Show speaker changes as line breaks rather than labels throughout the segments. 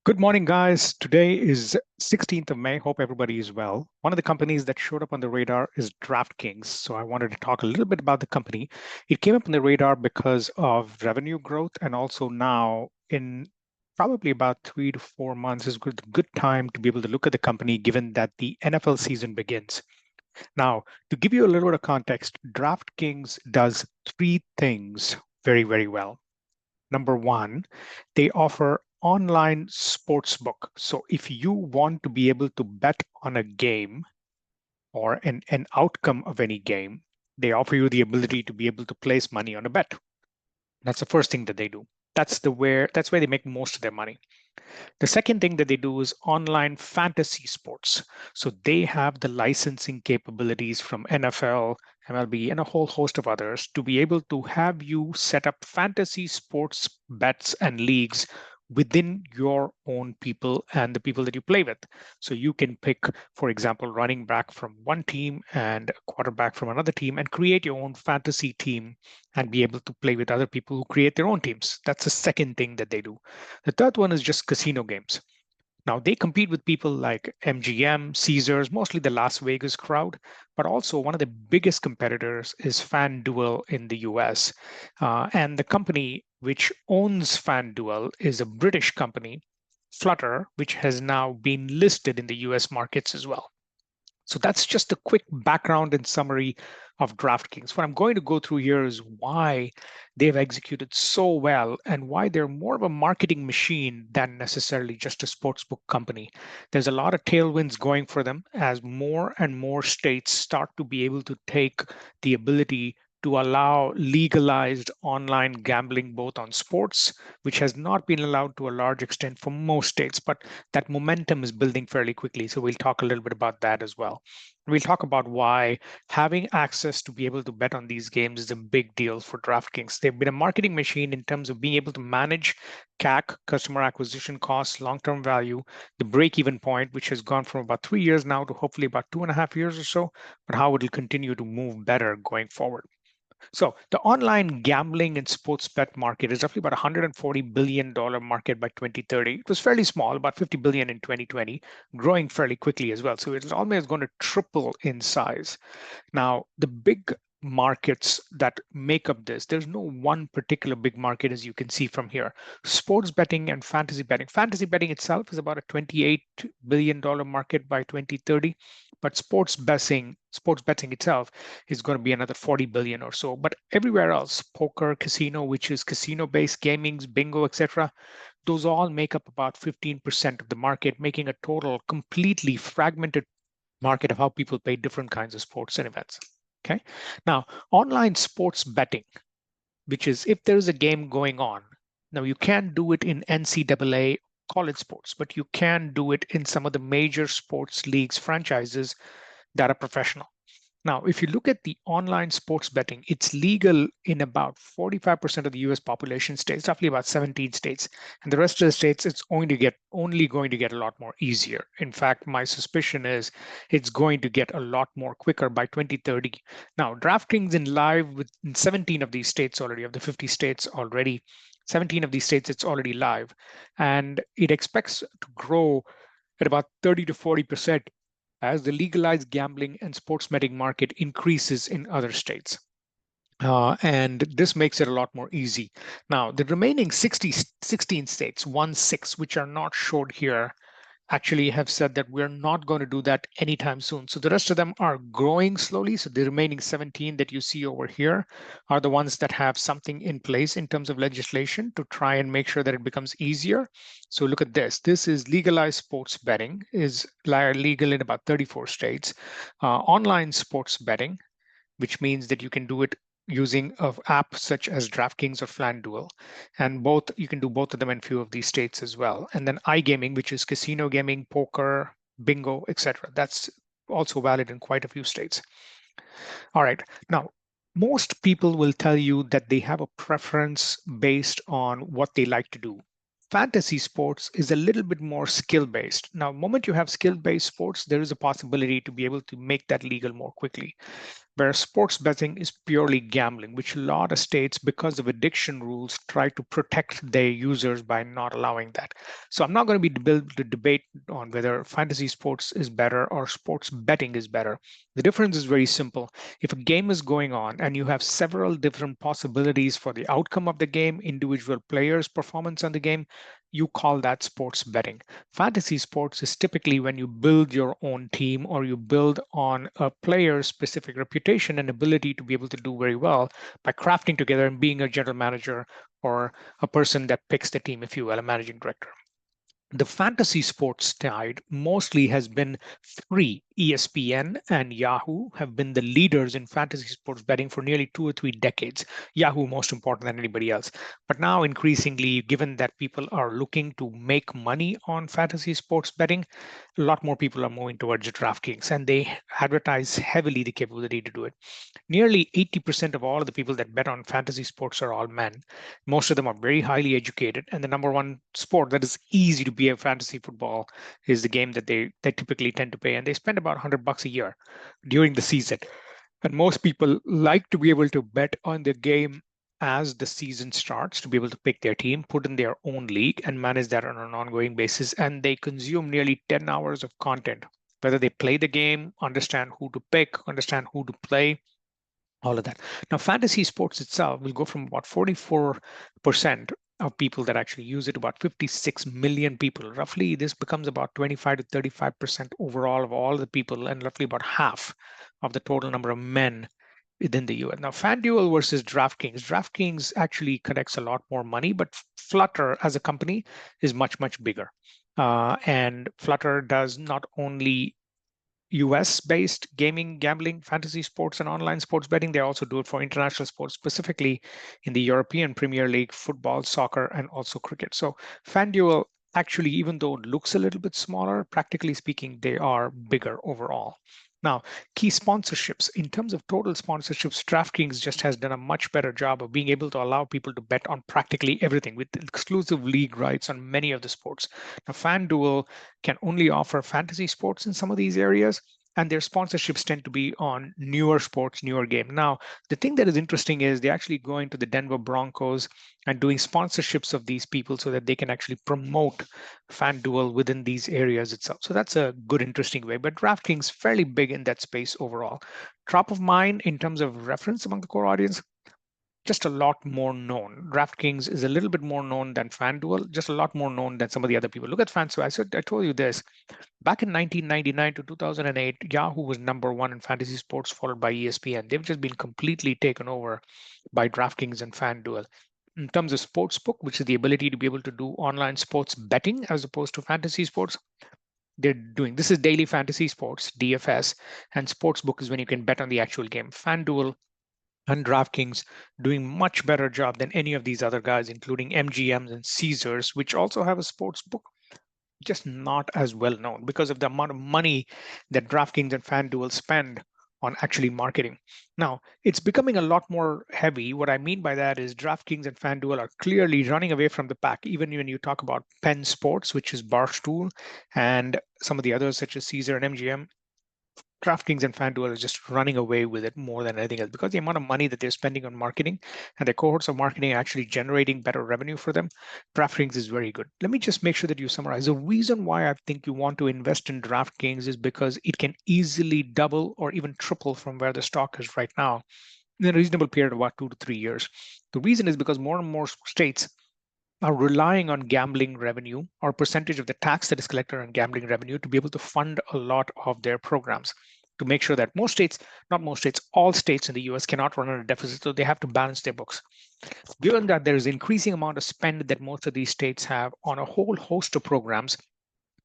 Good morning, guys. Today is 16th of May. Hope everybody is well. One of the companies that showed up on the radar is DraftKings. So I wanted to talk a little bit about the company. It came up on the radar because of revenue growth, and also now in probably about 3 to 4 months is good time to be able to look at the company given that the NFL season begins. Now, to give you a little bit of context, DraftKings does three things very, very well. Number one, they offer online sportsbook. So if you want to be able to bet on a game or an outcome of any game, they offer you the ability to be able to place money on a bet. That's the first thing that they do. That's where they make most of their money. The second thing that they do is online fantasy sports. So they have the licensing capabilities from NFL, MLB, and a whole host of others to be able to have you set up fantasy sports bets and leagues within your own people and the people that you play with. So you can pick, for example, running back from one team and a quarterback from another team and create your own fantasy team and be able to play with other people who create their own teams. That's the second thing that they do. The third one is just casino games. Now, they compete with people like MGM, Caesars, mostly the Las Vegas crowd, but also one of the biggest competitors is FanDuel in the US. And the company which owns FanDuel is a British company, Flutter, which has now been listed in the US markets as well. So that's just a quick background and summary of DraftKings. What I'm going to go through here is why they've executed so well and why they're more of a marketing machine than necessarily just a sportsbook company. There's a lot of tailwinds going for them as more and more states start to be able to take the ability to allow legalized online gambling both on sports, which has not been allowed to a large extent for most states, but that momentum is building fairly quickly. So we'll talk a little bit about that as well. We'll talk about why having access to be able to bet on these games is a big deal for DraftKings. They've been a marketing machine in terms of being able to manage CAC, customer acquisition costs, long-term value, the break-even point, which has gone from about 3 years now to hopefully about 2.5 years or so, but how it will continue to move better going forward. So the online gambling and sports bet market is roughly about $140 billion market by 2030. It was fairly small, about 50 billion in 2020, growing fairly quickly as well. So it's almost going to triple in size. Now, the big markets that make up this, there's no one particular big market as you can see from here. Sports betting and fantasy betting. Fantasy betting itself is about a $28 billion market by 2030, but sports betting itself is going to be another 40 billion or so. But everywhere else, poker, casino, which is casino-based gamings, bingo, etc., those all make up about 15% of the market, making a total completely fragmented market of how people play different kinds of sports and events. Okay. Now, online sports betting, which is if there is a game going on, now you can't do it in NCAA college sports, but you can do it in some of the major sports leagues franchises that are professional. Now, if you look at the online sports betting, it's legal in about 45% of the US population states, roughly about 17 states. And the rest of the states, it's only going to get a lot more easier. In fact, my suspicion is it's going to get a lot more quicker by 2030. Now, DraftKings in live in 17 of these states already, of the 50 states already, 17 of these states, it's already live. And it expects to grow at about 30 to 40% as the legalized gambling and sports betting market increases in other states. And this makes it a lot more easy. Now, the remaining 16 states, 1/6, which are not showed here, actually have said that we're not going to do that anytime soon. So the rest of them are growing slowly. So the remaining 17 that you see over here are the ones that have something in place in terms of legislation to try and make sure that it becomes easier. So look at this. This is legalized sports betting is legal in about 34 states. Online sports betting, which means that you can do it using of apps such as DraftKings or FanDuel, and both you can do both of them in a few of these states as well. And then iGaming, which is casino gaming, poker, bingo, etc. That's also valid in quite a few states. All right, now most people will tell you that they have a preference based on what they like to do. Fantasy sports is a little bit more skill based. Now, the moment you have skill based sports, there is a possibility to be able to make that legal more quickly. where sports betting is purely gambling, which a lot of states, because of addiction rules, try to protect their users by not allowing that. So I'm not going to be build the debate on whether fantasy sports is better or sports betting is better. The difference is very simple. If a game is going on and you have several different possibilities for the outcome of the game, individual players' performance on the game, you call that sports betting. Fantasy sports is typically when you build your own team or you build on a player's specific reputation and ability to be able to do very well by crafting together and being a general manager or a person that picks the team, if you will, a managing director. The fantasy sports side mostly has been free. ESPN and Yahoo have been the leaders in fantasy sports betting for nearly 2 or 3 decades. Yahoo most important than anybody else. But now increasingly, given that people are looking to make money on fantasy sports betting, a lot more people are moving towards DraftKings and they advertise heavily the capability to do it. Nearly 80% of all of the people that bet on fantasy sports are all men. Most of them are very highly educated, and the number one sport that is easy to be a fantasy football is the game that they typically tend to pay, and they spend about $100 a year during the season. And most people like to be able to bet on the game as the season starts to be able to pick their team, put in their own league, and manage that on an ongoing basis. And they consume nearly 10 hours of content, whether they play the game, understand who to pick, understand who to play, all of that. Now, fantasy sports itself will go from about 44% of people that actually use it, about 56 million people. Roughly, this becomes about 25 to 35% overall of all the people, and roughly about half of the total number of men within the US. Now, FanDuel versus DraftKings. DraftKings actually collects a lot more money, but Flutter as a company is much, much bigger. And Flutter does not only US-based gaming, gambling, fantasy sports, and online sports betting. They also do it for international sports, specifically in the European Premier League, football, soccer, and also cricket. So FanDuel actually, even though it looks a little bit smaller, practically speaking, they are bigger overall. Now, key sponsorships. In terms of total sponsorships, DraftKings just has done a much better job of being able to allow people to bet on practically everything with exclusive league rights on many of the sports. Now, FanDuel can only offer fantasy sports in some of these areas, and their sponsorships tend to be on newer sports, newer game. Now, the thing that is interesting is they're actually going to the Denver Broncos and doing sponsorships of these people so that they can actually promote FanDuel within these areas itself. So that's a good, interesting way. But DraftKings fairly big in that space overall. Top of mind in terms of reference among the core audience, just a lot more known. DraftKings is a little bit more known than FanDuel, just a lot more known than some of the other people. Look at FanDuel. I told you this. Back in 1999 to 2008, Yahoo was number one in fantasy sports, followed by ESPN. They've just been completely taken over by DraftKings and FanDuel. In terms of sportsbook, which is the ability to be able to do online sports betting as opposed to fantasy sports, they're doing this is daily fantasy sports, DFS, and sportsbook is when you can bet on the actual game. FanDuel and DraftKings doing much better job than any of these other guys, including MGMs and Caesars, which also have a sports book, just not as well known because of the amount of money that DraftKings and FanDuel spend on actually marketing. Now, it's becoming a lot more heavy. What I mean by that is DraftKings and FanDuel are clearly running away from the pack, even when you talk about Penn Sports, which is Barstool, and some of the others such as Caesar and MGM. DraftKings and FanDuel are just running away with it more than anything else because the amount of money that they're spending on marketing and their cohorts of marketing are actually generating better revenue for them. DraftKings is very good. Let me just make sure that you summarize. The reason why I think you want to invest in DraftKings is because it can easily double or even triple from where the stock is right now in a reasonable period of about 2 to 3 years. The reason is because more and more states are relying on gambling revenue or percentage of the tax that is collected on gambling revenue to be able to fund a lot of their programs to make sure that most states, not most states, all states in the US cannot run on a deficit, so they have to balance their books. Given that there is increasing amount of spend that most of these states have on a whole host of programs,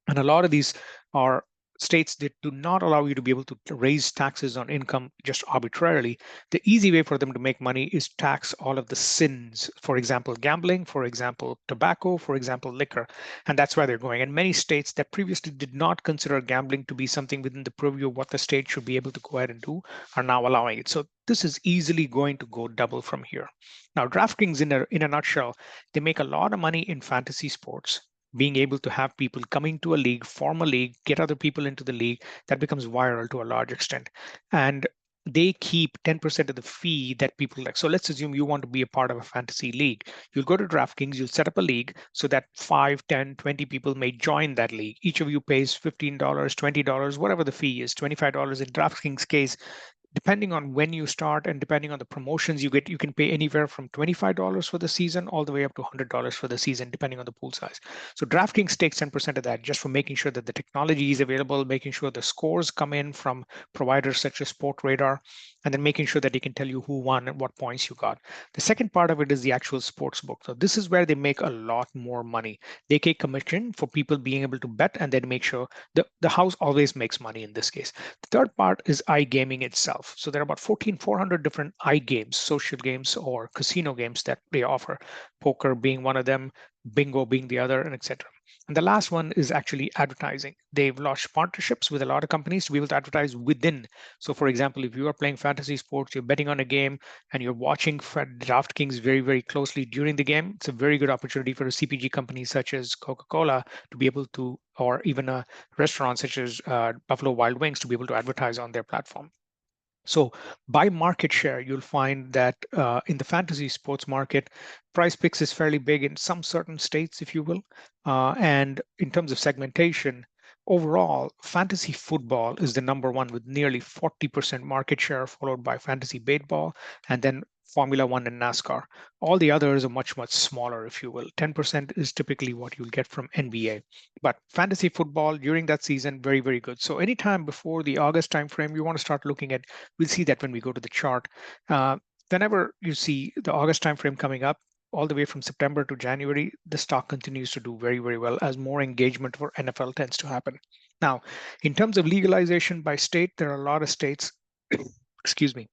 and a lot of these are states that do not allow you to be able to raise taxes on income just arbitrarily. The easy way for them to make money is tax all of the sins. For example, gambling, for example, tobacco, for example, liquor. And that's why they're going. And many states that previously did not consider gambling to be something within the purview of what the state should be able to go ahead and do are now allowing it. So this is easily going to go double from here. Now, DraftKings, in a nutshell, they make a lot of money in fantasy sports, being able to have people coming to a league, form a league, get other people into the league, that becomes viral to a large extent. And they keep 10% of the fee that people like. So let's assume you want to be a part of a fantasy league. You'll go to DraftKings, you'll set up a league so that 5, 10, 20 people may join that league. Each of you pays $15, $20, whatever the fee is, $25 in DraftKings case. Depending on when you start and depending on the promotions you get, you can pay anywhere from $25 for the season all the way up to $100 for the season, depending on the pool size. So DraftKings takes 10% of that just for making sure that the technology is available, making sure the scores come in from providers such as Sportradar, and then making sure that they can tell you who won and what points you got. The second part of it is the actual sports book. So this is where they make a lot more money. They take commission for people being able to bet and then make sure the house always makes money in this case. The third part is iGaming itself. So there are about 400 different iGames, social games or casino games that they offer, poker being one of them, bingo being the other, and etc. And the last one is actually advertising. They've launched partnerships with a lot of companies to be able to advertise within. So for example, if you are playing fantasy sports, you're betting on a game and you're watching DraftKings very, very closely during the game, it's a very good opportunity for a CPG company such as Coca-Cola to be able to, or even a restaurant such as Buffalo Wild Wings to be able to advertise on their platform. So by market share, you'll find that in the fantasy sports market, Price Picks is fairly big in some certain states, if you will. And in terms of segmentation, overall, fantasy football is the number one with nearly 40% market share, followed by fantasy baseball, and then Formula One and NASCAR. All the others are much, much smaller, if you will. 10% is typically what you'll get from NBA. But fantasy football during that season, very, very good. So anytime before the August timeframe, you want to start looking at, we'll see that when we go to the chart. Whenever you see the August timeframe coming up, all the way from September to January, the stock continues to do very, very well as more engagement for NFL tends to happen. Now, in terms of legalization by state, there are a lot of states, excuse me,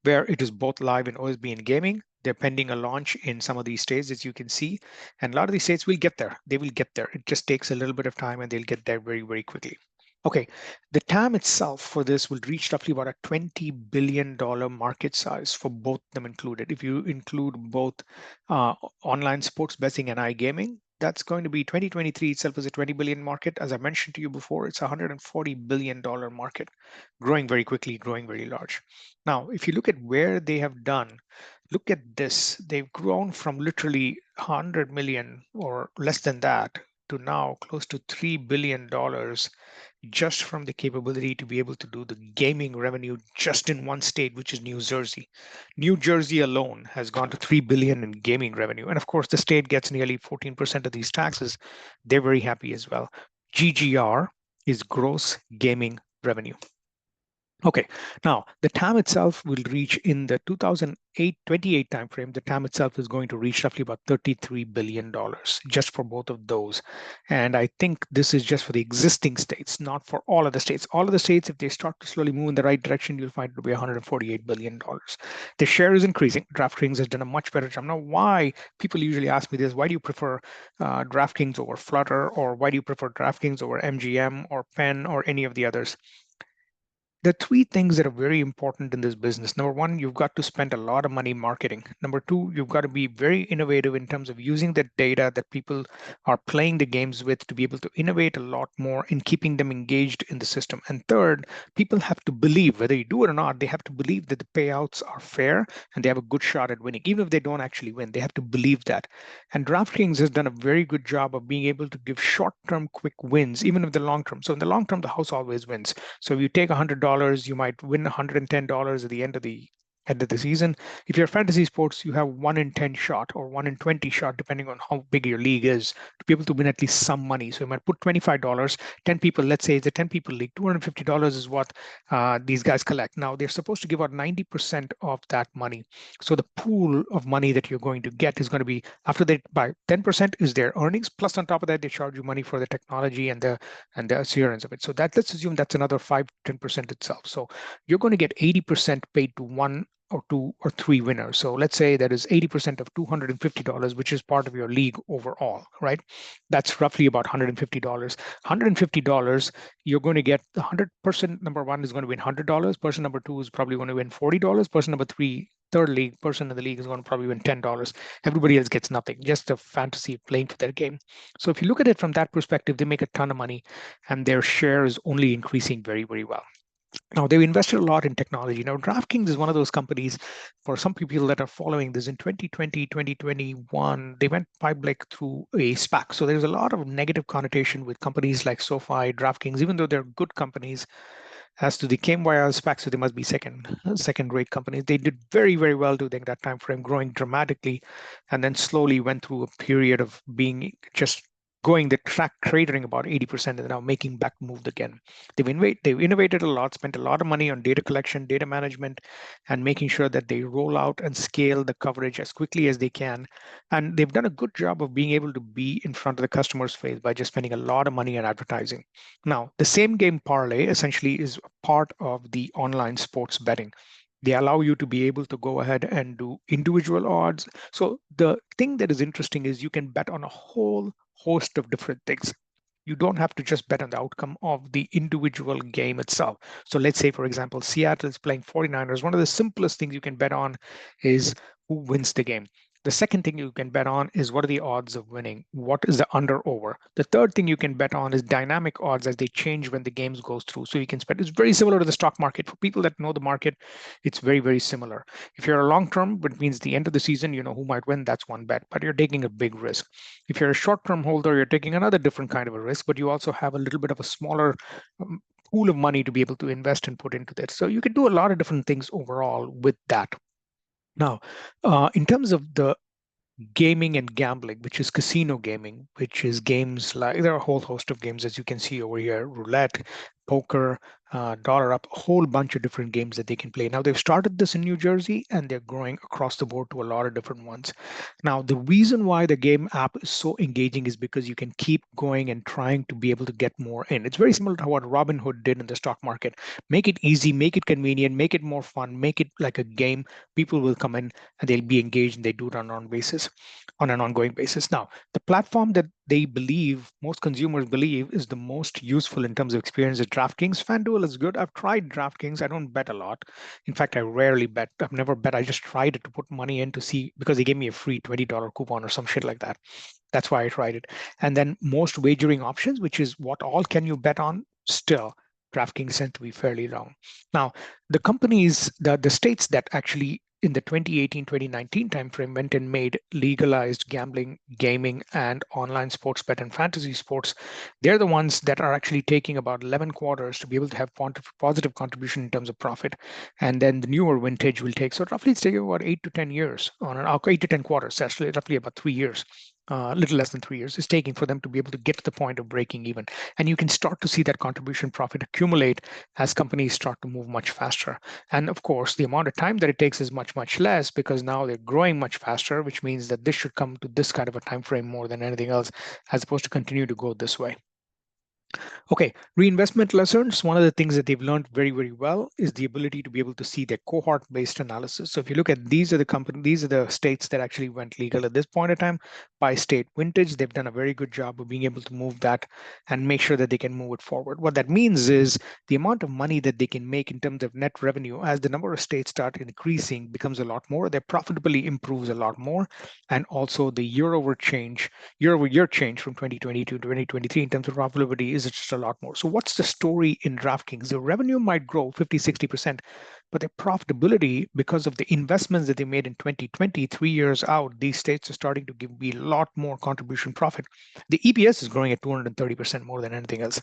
where it is both live in OSB and gaming. They're pending a launch in some of these states, as you can see. And a lot of these states will get there. They will get there. It just takes a little bit of time and they'll get there very, very quickly. Okay, the TAM itself for this will reach roughly about a $20 billion market size for both them included. If you include both online sports betting and iGaming, that's going to be 2023 itself is a 20 billion market. As I mentioned to you before, it's a $140 billion market, growing very quickly, growing very large. Now, if you look at where they have done, look at this. They've grown from literally 100 million or less than that to now close to $3 billion just from the capability to be able to do the gaming revenue just in one state, which is New Jersey. New Jersey alone has gone to 3 billion in gaming revenue. And of course, the state gets nearly 14% of these taxes. They're very happy as well. GGR is gross gaming revenue. Okay, now the TAM itself will reach in the 2028 timeframe. The TAM itself is going to reach roughly about $33 billion just for both of those. And I think this is just for the existing states, not for all of the states. All of the states, if they start to slowly move in the right direction, you'll find it will be $148 billion. The share is increasing. DraftKings has done a much better job. Now, why people usually ask me this, why do you prefer DraftKings over Flutter, or why do you prefer DraftKings over MGM or Penn or any of the others? The three things that are very important in this business. Number one, you've got to spend a lot of money marketing. Number two, you've got to be very innovative in terms of using the data that people are playing the games with to be able to innovate a lot more in keeping them engaged in the system. And third, people have to believe, whether you do it or not, they have to believe that the payouts are fair and they have a good shot at winning. Even if they don't actually win, they have to believe that. And DraftKings has done a very good job of being able to give short-term quick wins, even if the long term. So in the long term, the house always wins. So if you take $100, you might win $110 at the end of the season. If you're fantasy sports, you have 1 in 10 shot or 1 in 20 shot, depending on how big your league is, to be able to win at least some money. So you might put $25, 10 people, let's say it's a 10 people league, $250 is what these guys collect. Now they're supposed to give out 90% of that money. So the pool of money that you're going to get is going to be, after they buy 10% is their earnings, plus on top of that, they charge you money for the technology and the assurance of it. So that, let's assume that's another 5-10% itself. So you're going to get 80% paid to 1 or 2 or 3 winners. So let's say that is 80% of $250, which is part of your league overall, right? That's roughly about $150. $150, you're going to get the 100% number one is going to win $100. Person number two is probably going to win $40. Person number three, third league person in the league is going to probably win $10. Everybody else gets nothing, just a fantasy playing for their game. So if you look at it from that perspective, they make a ton of money and their share is only increasing very, very well. Now, they've invested a lot in technology. Now, DraftKings is one of those companies, for some people that are following this, in 2020, 2021, they went public through a SPAC. So there's a lot of negative connotation with companies like SoFi, DraftKings, even though they're good companies, as to the came via SPAC, so they must be second-rate companies. They did very, very well during that time frame, growing dramatically, and then slowly went through a period of being just going the track trading about 80% and now making back moved again. They've innovated a lot, spent a lot of money on data collection, data management, and making sure that they roll out and scale the coverage as quickly as they can. And they've done a good job of being able to be in front of the customer's face by just spending a lot of money on advertising. Now, the same game parlay essentially is a part of the online sports betting. They allow you to be able to go ahead and do individual odds. So the thing that is interesting is you can bet on a whole host of different things. You don't have to just bet on the outcome of the individual game itself. So let's say, for example, Seattle is playing 49ers. One of the simplest things you can bet on is who wins the game. The second thing you can bet on is what are the odds of winning? What is the under over? The third thing you can bet on is dynamic odds as they change when the games goes through. So you can spend, it's very similar to the stock market. For people that know the market, it's very, very similar. If you're a long term, which means the end of the season, you know who might win, that's one bet, but you're taking a big risk. If you're a short term holder, you're taking another different kind of a risk, but you also have a little bit of a smaller pool of money to be able to invest and put into this. So you can do a lot of different things overall with that. Now, in terms of the gaming and gambling, which is casino gaming, which is games like there are a whole host of games as you can see over here: roulette, poker, dollar up, a whole bunch of different games that they can play. Now they've started this in New Jersey and they're growing across the board to a lot of different ones. Now the reason why the game app is so engaging is because you can keep going and trying to be able to get more in. It's very similar to what Robinhood did in the stock market. Make it easy, make it convenient, make it more fun, make it like a game. People will come in and they'll be engaged and they do it on an ongoing basis. Now, the platform that they believe, most consumers believe, is the most useful in terms of experience is DraftKings. FanDuel is good. I've tried DraftKings. I don't bet a lot. In fact, I rarely bet. I've never bet. I just tried it to put money in to see because they gave me a free $20 coupon or some shit like that. That's why I tried it. And then most wagering options, which is what all can you bet on, still DraftKings tend to be fairly long. Now, the companies, the states that actually in the 2018-2019 timeframe went and made legalized gambling, gaming, and online sports bet and fantasy sports, they're the ones that are actually taking about 11 quarters to be able to have positive contribution in terms of profit. And then the newer vintage will take, so roughly it's taking about 8 to 10 years, 8 to 10 quarters, actually roughly about 3 years. A little less than 3 years is taking for them to be able to get to the point of breaking even. And you can start to see that contribution profit accumulate as companies start to move much faster. And of course, the amount of time that it takes is much, much less because now they're growing much faster, which means that this should come to this kind of a time frame more than anything else, as opposed to continue to go this way. Okay, reinvestment lessons. One of the things that they've learned very, very well is the ability to be able to see their cohort-based analysis. So if you look at these are the states that actually went legal at this point in time by state vintage. They've done a very good job of being able to move that and make sure that they can move it forward. What that means is the amount of money that they can make in terms of net revenue as the number of states start increasing becomes a lot more. Their profitability improves a lot more, and also the year-over-year change from 2020 to 2023 in terms of profitability is just a lot more. So what's the story in DraftKings? The revenue might grow 50, 60%, but their profitability, because of the investments that they made in 2020, 3 years out, these states are starting to give me a lot more contribution profit. The EPS is growing at 230% more than anything else.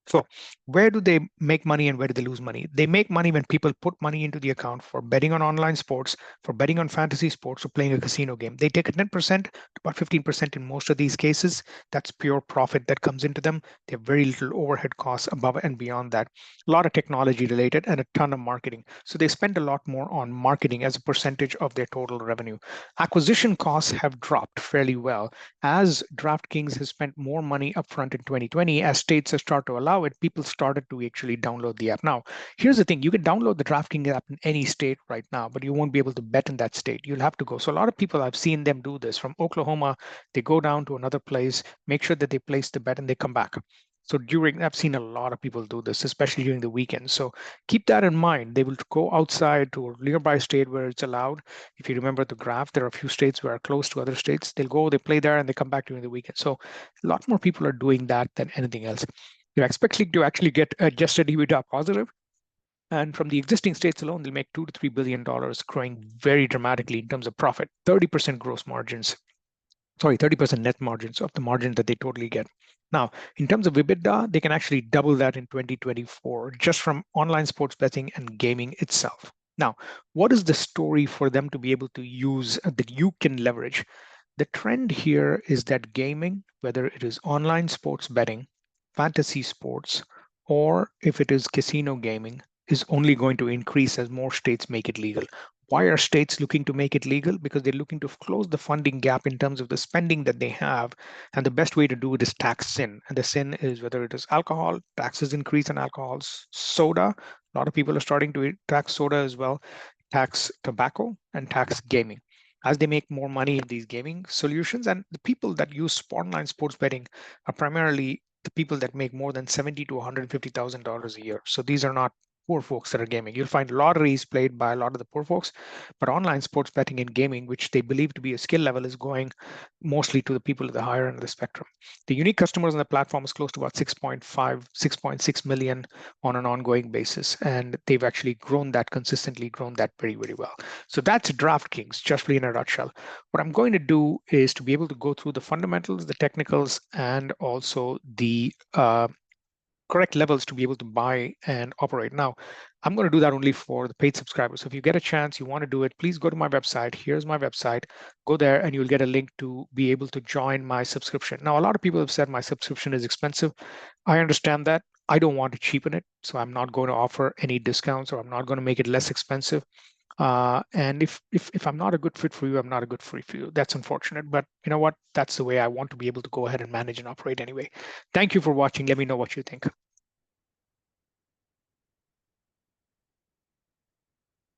So where do they make money and where do they lose money? They make money when people put money into the account for betting on online sports, for betting on fantasy sports, or playing a casino game. They take a 10% to about 15% in most of these cases. That's pure profit that comes into them. They have very little overhead costs above and beyond that. A lot of technology related and a ton of marketing. So they spend a lot more on marketing as a percentage of their total revenue. Acquisition costs have dropped fairly well as DraftKings has spent more money upfront in 2020 as states have started to allow it, people started to actually download the app. Now, here's the thing: you can download the DraftKings app in any state right now, but you won't be able to bet in that state. You'll have to go. So a lot of people, I've seen them do this from Oklahoma. They go down to another place, make sure that they place the bet, and they come back. So I've seen a lot of people do this, especially during the weekend. So keep that in mind. They will go outside to a nearby state where it's allowed. If you remember the graph, there are a few states where are close to other states. They'll go, they play there, and they come back during the weekend. So a lot more people are doing that than anything else. You're expecting to actually get adjusted EBITDA positive. And from the existing states alone, they'll make $2 to $3 billion, growing very dramatically in terms of profit, 30% gross margins, 30% net margins of the margin that they totally get. Now, in terms of EBITDA, they can actually double that in 2024 just from online sports betting and gaming itself. Now, what is the story for them to be able to use that you can leverage? The trend here is that gaming, whether it is online sports betting, fantasy sports, or if it is casino gaming, is only going to increase as more states make it legal. Why are states looking to make it legal? Because they're looking to close the funding gap in terms of the spending that they have. And the best way to do it is tax sin. And the sin is whether it is alcohol, taxes increase on alcohol, soda. A lot of people are starting to tax soda as well, tax tobacco, and tax gaming as they make more money in these gaming solutions. And the people that use online sports betting are primarily the people that make more than $70,000 to $150,000 a year. So these are not poor folks that are gaming. You'll find lotteries played by a lot of the poor folks, but online sports betting and gaming, which they believe to be a skill level, is going mostly to the people at the higher end of the spectrum. The unique customers on the platform is close to about 6.5, 6.6 million on an ongoing basis, and they've actually grown that consistently, grown that very, very well. So that's DraftKings, just in a nutshell. What I'm going to do is to be able to go through the fundamentals, the technicals, and also the correct levels to be able to buy and operate. Now, I'm going to do that only for the paid subscribers. So if you get a chance, you want to do it, please go to my website. Here's my website. Go there and you'll get a link to be able to join my subscription. Now, a lot of people have said my subscription is expensive. I understand that. I don't want to cheapen it. So I'm not going to offer any discounts, or I'm not going to make it less expensive. And if I'm not a good fit for you, I'm not a good fit for you. That's unfortunate, but you know what? That's the way I want to be able to go ahead and manage and operate anyway. Thank you for watching. Let me know what you think.